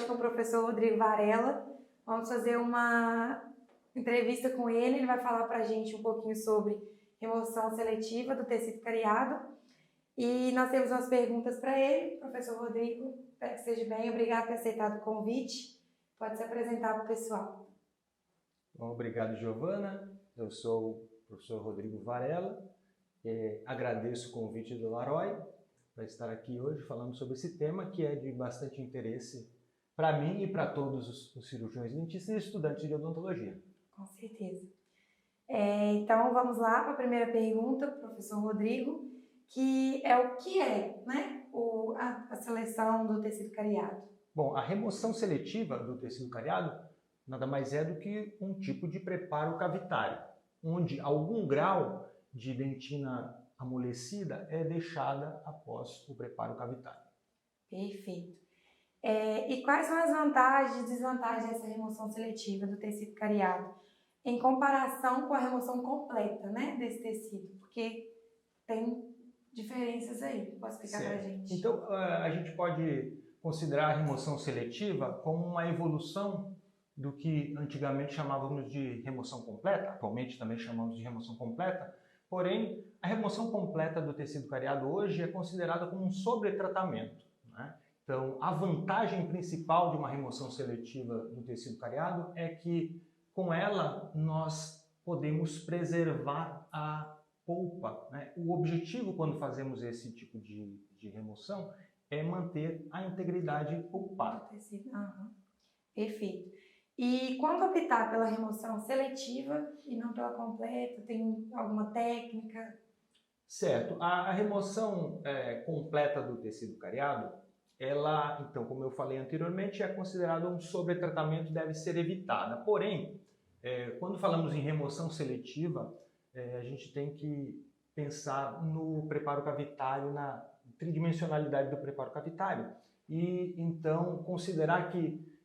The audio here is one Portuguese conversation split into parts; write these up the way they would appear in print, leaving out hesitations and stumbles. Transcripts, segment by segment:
hoje com o professor Rodrigo Varela. Vamos fazer uma entrevista com ele. Ele vai falar para a gente um pouquinho sobre remoção seletiva do tecido cariado. E nós temos umas perguntas para ele. Professor Rodrigo, espero que esteja bem. Obrigado por ter aceitado o convite. Pode se apresentar para o pessoal. Bom, obrigado, Giovana. Eu sou o professor Rodrigo Varela. Agradeço o convite do Laroy para estar aqui hoje falando sobre esse tema que é de bastante interesse para mim e para todos os cirurgiões dentistas e estudantes de odontologia. Com certeza. Então, vamos lá para a primeira pergunta, professor Rodrigo, que é o que é, né, a seleção do tecido cariado? Bom, a remoção seletiva do tecido cariado nada mais é do que um tipo de preparo cavitário, onde algum grau de dentina amolecida é deixada após o preparo cavitário. Perfeito. E quais são as vantagens e desvantagens dessa remoção seletiva do tecido cariado em comparação com a remoção completa, né, desse tecido? Porque tem diferenças aí. Pode explicar para a gente? Então, a gente pode considerar a remoção seletiva como uma evolução do que antigamente chamávamos de remoção completa, atualmente também chamamos de remoção completa, porém, a remoção completa do tecido cariado hoje é considerada como um sobretratamento, né? Então, a vantagem principal de uma remoção seletiva do tecido cariado é que, com ela, nós podemos preservar a polpa, né? O objetivo, quando fazemos esse tipo de remoção, é manter a integridade pulpar. Perfeito. E quando optar pela remoção seletiva e não pela completa, tem alguma técnica? Certo. A remoção completa do tecido cariado, ela, então, como eu falei anteriormente, é considerada um sobretratamento, deve ser evitada. Porém, quando falamos em remoção seletiva, a gente tem que pensar no preparo cavitário, na tridimensionalidade do preparo cavitário. E, então, considerar que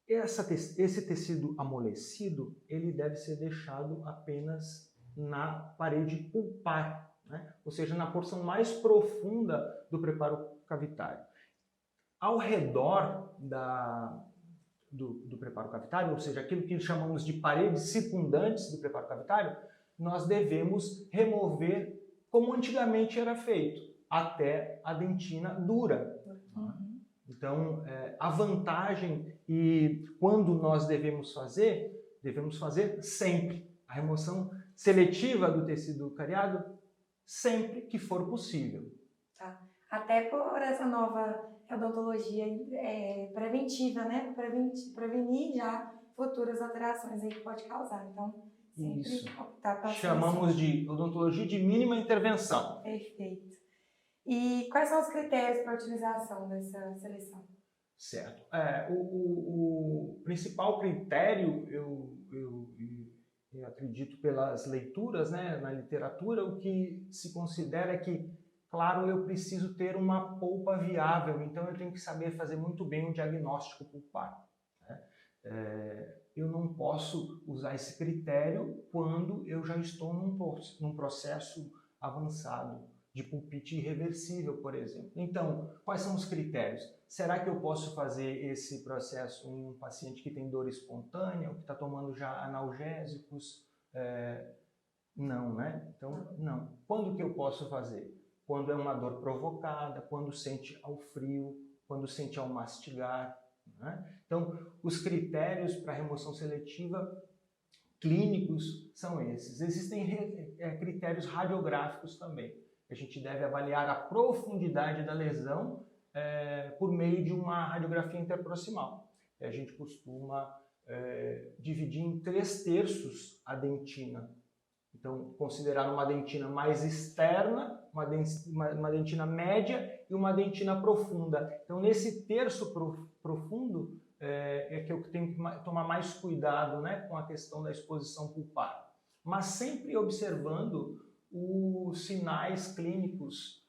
esse tecido amolecido, ele deve ser deixado apenas na parede pulpar, né? Ou seja, na porção mais profunda do preparo cavitário. Ao redor do preparo cavitário, ou seja, aquilo que chamamos de paredes circundantes do preparo cavitário, nós devemos remover como antigamente era feito, até a dentina dura. Então, a vantagem e quando nós devemos fazer sempre a remoção seletiva do tecido cariado, sempre que for possível. Tá. Até por essa nova odontologia preventiva, né? Prevenir já futuras alterações aí que pode causar. Então, sempre optar pela chamamos de odontologia de mínima intervenção. Perfeito. E quais são os critérios para a utilização dessa seleção? Certo. O principal critério, eu acredito pelas leituras, né, na literatura, o que se considera é que, claro, eu preciso ter uma polpa viável, então eu tenho que saber fazer muito bem o diagnóstico pulpar, né? Eu não posso usar esse critério quando eu já estou num processo avançado de pulpite irreversível, por exemplo. Então, quais são os critérios? Será que eu posso fazer esse processo em um paciente que tem dor espontânea, ou que está tomando já analgésicos? Não, né? Então, não. Quando que eu posso fazer? Quando é uma dor provocada, quando sente ao frio, quando sente ao mastigar, né? Então, os critérios para remoção seletiva clínicos são esses. Existem critérios radiográficos também. A gente deve avaliar a profundidade da lesão por meio de uma radiografia interproximal. A gente costuma dividir em 3/3 a dentina. Então, considerar uma dentina mais externa, uma dentina média e uma dentina profunda. Então, nesse terço profundo é que eu tenho que tomar mais cuidado, né, com a questão da exposição pulpar. Mas sempre observando os sinais clínicos,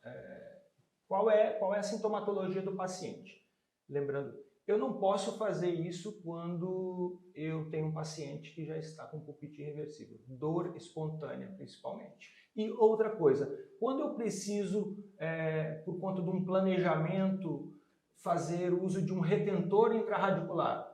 qual é a sintomatologia do paciente. Lembrando, eu não posso fazer isso quando eu tenho um paciente que já está com pulpite irreversível, dor espontânea principalmente. E outra coisa, quando eu preciso, por conta de um planejamento, fazer uso de um retentor intrarradicular.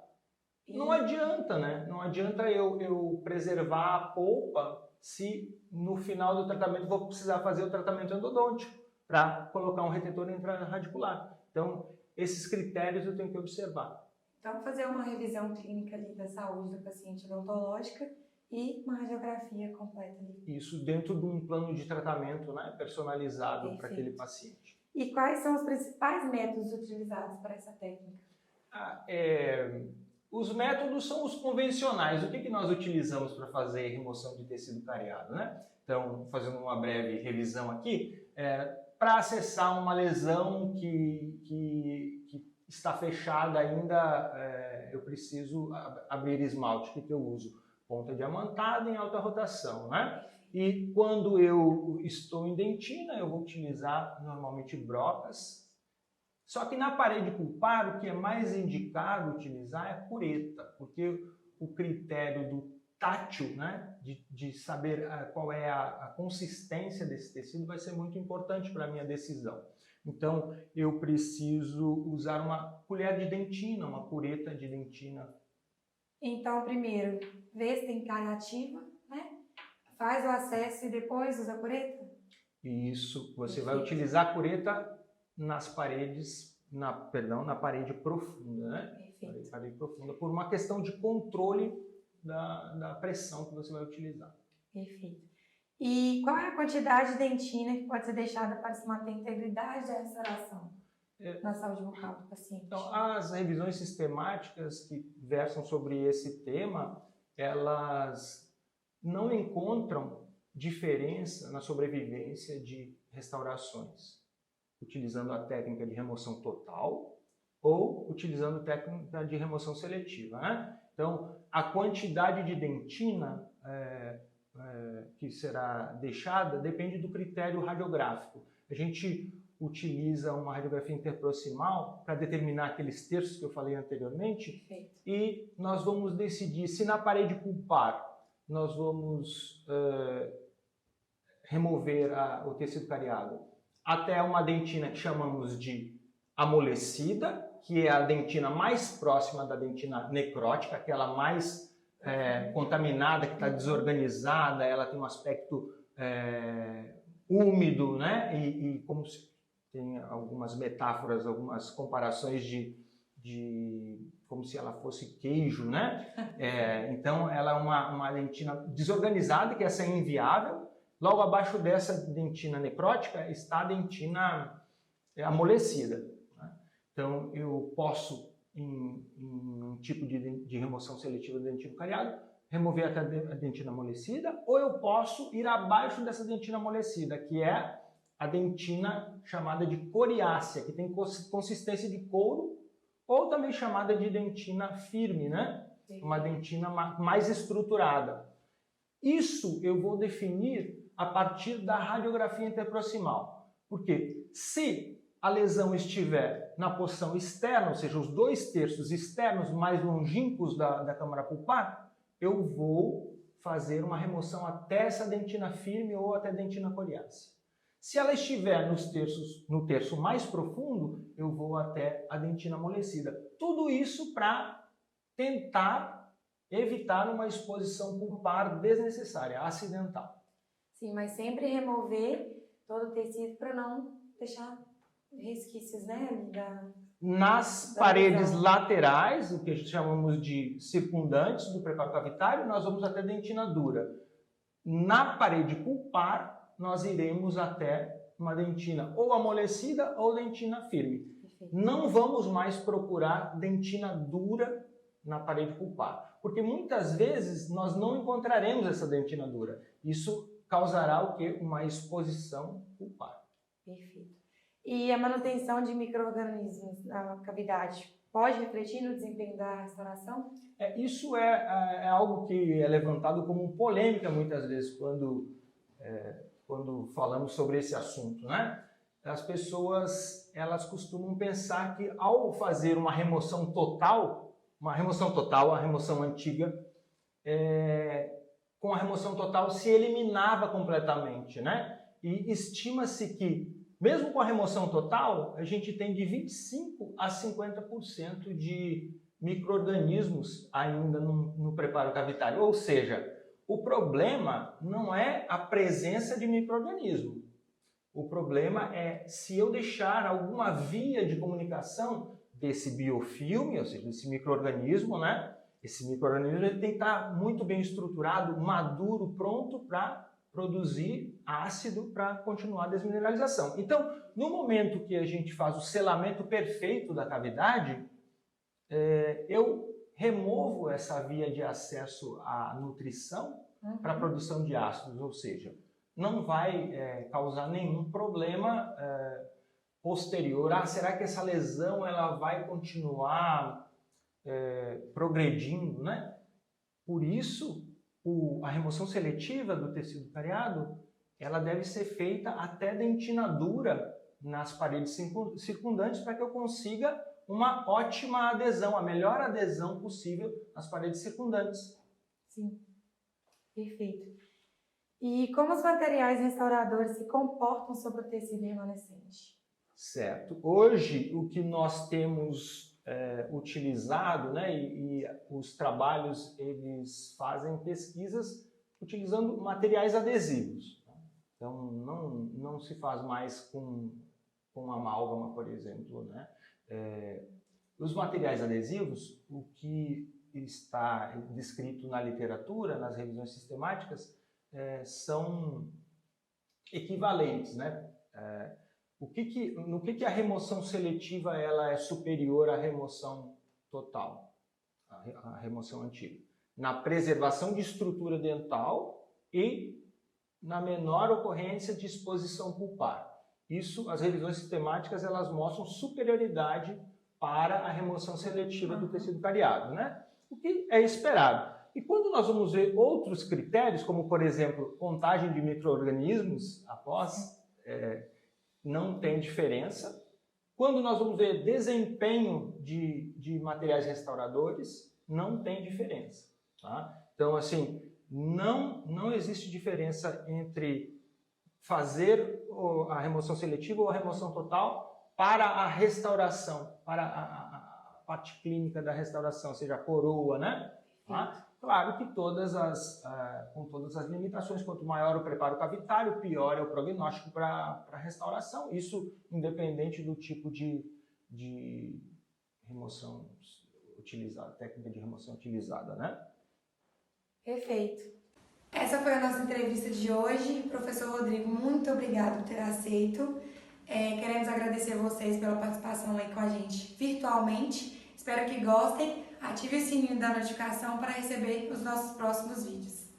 Não adianta, né? Não adianta eu preservar a polpa se no final do tratamento vou precisar fazer o tratamento endodôntico para colocar um retentor intrarradicular. Então, esses critérios eu tenho que observar. Então, fazer uma revisão clínica ali da saúde do paciente odontológica e uma radiografia completa ali. Isso dentro de um plano de tratamento, né, personalizado para aquele paciente. E quais são os principais métodos utilizados para essa técnica? Os métodos são os convencionais. O que nós utilizamos para fazer remoção de tecido cariado, né? Então, fazendo uma breve revisão aqui, para acessar uma lesão que está fechada ainda, eu preciso abrir esmalte. O que eu uso? Ponta diamantada em alta rotação, né? E quando eu estou em dentina, eu vou utilizar normalmente brocas. Só que na parede pulpar, o que é mais indicado utilizar é cureta, porque o critério do tátil, né, de saber qual é a consistência desse tecido, vai ser muito importante para a minha decisão. Então, eu preciso usar uma colher de dentina, uma cureta de dentina. Então, primeiro, vê se tem cárie ativa, né? Faz o acesso e depois usa a cureta? Isso, você vai utilizar a cureta nas paredes, na parede profunda, né? Perfeito. Parede profunda, por uma questão de controle da pressão que você vai utilizar. Perfeito. E qual é a quantidade de dentina que pode ser deixada para se manter a integridade da restauração na saúde bucal do paciente? Então, as revisões sistemáticas que versam sobre esse tema, elas não encontram diferença na sobrevivência de restaurações, utilizando a técnica de remoção total ou utilizando a técnica de remoção seletiva, né? Então, a quantidade de dentina que será deixada depende do critério radiográfico. A gente utiliza uma radiografia interproximal para determinar aqueles terços que eu falei anteriormente. Perfeito. E nós vamos decidir se na parede pulpar nós vamos remover o tecido cariado até uma dentina que chamamos de amolecida, que é a dentina mais próxima da dentina necrótica, aquela mais contaminada, que está desorganizada, ela tem um aspecto úmido, né? E como se tem algumas metáforas, algumas comparações de como se ela fosse queijo, né? Então ela é uma dentina desorganizada, que essa é inviável. Logo abaixo dessa dentina necrótica está a dentina amolecida, né? Então eu posso, em um tipo de remoção seletiva do dentina cariado, remover até a dentina amolecida, ou eu posso ir abaixo dessa dentina amolecida, que é a dentina chamada de coriácea, que tem consistência de couro, ou também chamada de dentina firme, né? Uma dentina mais estruturada. Isso eu vou definir a partir da radiografia interproximal. Porque se a lesão estiver na posição externa, ou seja, os 2/3 externos mais longínquos da câmara pulpar, eu vou fazer uma remoção até essa dentina firme ou até a dentina coriácea. Se ela estiver no terço mais profundo, eu vou até a dentina amolecida. Tudo isso para tentar evitar uma exposição pulpar desnecessária, acidental. Sim, mas sempre remover todo o tecido para não deixar resquícios, né? Nas paredes laterais, o que a gente chamamos de circundantes do preparo cavitário, nós vamos até dentina dura. Na parede pulpar, nós iremos até uma dentina ou amolecida ou dentina firme. Perfeito. Não vamos mais procurar dentina dura na parede pulpar, porque muitas vezes nós não encontraremos essa dentina dura. Isso causará o quê? Uma exposição pulpar. Perfeito. E a manutenção de micro-organismos na cavidade pode refletir no desempenho da restauração? Isso é algo que é levantado como polêmica muitas vezes quando falamos sobre esse assunto, né? As pessoas, elas costumam pensar que ao fazer uma remoção total, a remoção antiga, com a remoção total se eliminava completamente, né? E estima-se que Mesmo com a remoção total, a gente tem de 25% a 50% de micro-organismos ainda no preparo cavitário. Ou seja, o problema não é a presença de micro-organismo. O problema é se eu deixar alguma via de comunicação desse biofilme, ou seja, desse micro-organismo, né? Esse micro-organismo ele tem que estar muito bem estruturado, maduro, pronto para produzir ácido para continuar a desmineralização. Então, no momento que a gente faz o selamento perfeito da cavidade, eu removo essa via de acesso à nutrição para a produção de ácidos, ou seja, não vai causar nenhum problema posterior. Será que essa lesão ela vai continuar progredindo, né? Por isso, a remoção seletiva do tecido cariado, ela deve ser feita até dentinadura nas paredes circundantes para que eu consiga uma ótima adesão, a melhor adesão possível nas paredes circundantes. Sim, perfeito. E como os materiais restauradores se comportam sobre o tecido remanescente? Certo. Hoje, o que nós temos utilizado, né, e os trabalhos eles fazem pesquisas utilizando materiais adesivos. Então, não se faz mais com amálgama, por exemplo, né? Os materiais adesivos, o que está descrito na literatura, nas revisões sistemáticas, são equivalentes, né? No que a remoção seletiva ela é superior à remoção total, à remoção antiga? Na preservação de estrutura dental e na menor ocorrência de exposição pulpar. Isso, as revisões sistemáticas, elas mostram superioridade para a remoção seletiva do tecido cariado, né? O que é esperado. E quando nós vamos ver outros critérios, como, por exemplo, contagem de micro-organismos após, não tem diferença. Quando nós vamos ver desempenho de materiais restauradores, não tem diferença. Tá? Então, assim, não existe diferença entre fazer a remoção seletiva ou a remoção total para a restauração, para a parte clínica da restauração, ou seja, a coroa, né? Tá? Claro que com todas as limitações, quanto maior o preparo cavitário, pior é o prognóstico para a restauração. Isso independente do tipo de remoção utilizada, técnica de remoção utilizada, né? Perfeito. Essa foi a nossa entrevista de hoje. Professor Rodrigo, muito obrigado por ter aceito. Queremos agradecer a vocês pela participação aí com a gente virtualmente. Espero que gostem. Ative o sininho da notificação para receber os nossos próximos vídeos.